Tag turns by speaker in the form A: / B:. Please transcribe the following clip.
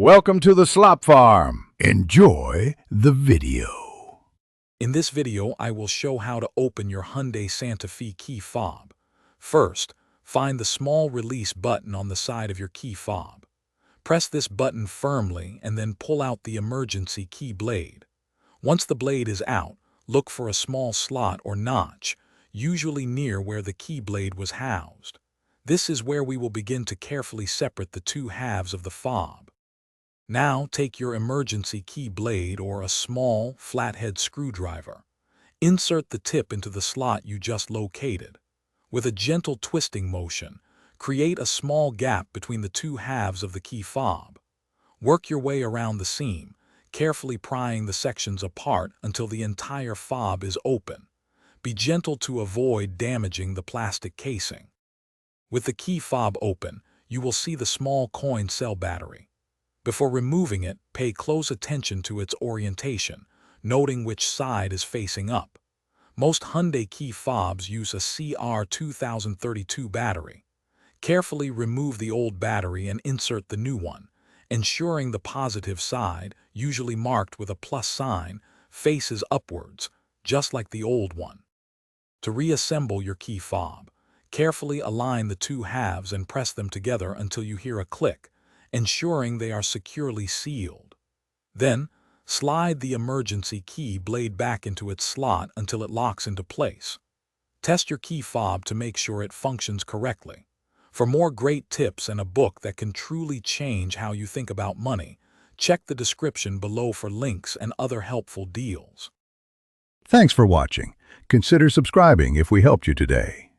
A: Welcome to the Slop Farm. Enjoy the video.
B: In this video, I will show how to open your Hyundai Santa Fe key fob. First, find the small release button on the side of your key fob. Press this button firmly and then pull out the emergency key blade. Once the blade is out, look for a small slot or notch, usually near where the key blade was housed. This is where we will begin to carefully separate the two halves of the fob. Now take your emergency key blade or a small, flathead screwdriver. Insert the tip into the slot you just located. With a gentle twisting motion, create a small gap between the two halves of the key fob. Work your way around the seam, carefully prying the sections apart until the entire fob is open. Be gentle to avoid damaging the plastic casing. With the key fob open, you will see the small coin cell battery. Before removing it, pay close attention to its orientation, noting which side is facing up. Most Hyundai key fobs use a CR2032 battery. Carefully remove the old battery and insert the new one, ensuring the positive side, usually marked with a plus sign, faces upwards, just like the old one. To reassemble your key fob, carefully align the two halves and press them together until you hear a click, ensuring they are securely sealed. Then, slide the emergency key blade back into its slot until it locks into place. Test your key fob to make sure it functions correctly. For more great tips and a book that can truly change how you think about money, check the description below for links and other helpful deals.
A: Thanks for watching. Consider subscribing if we helped you today.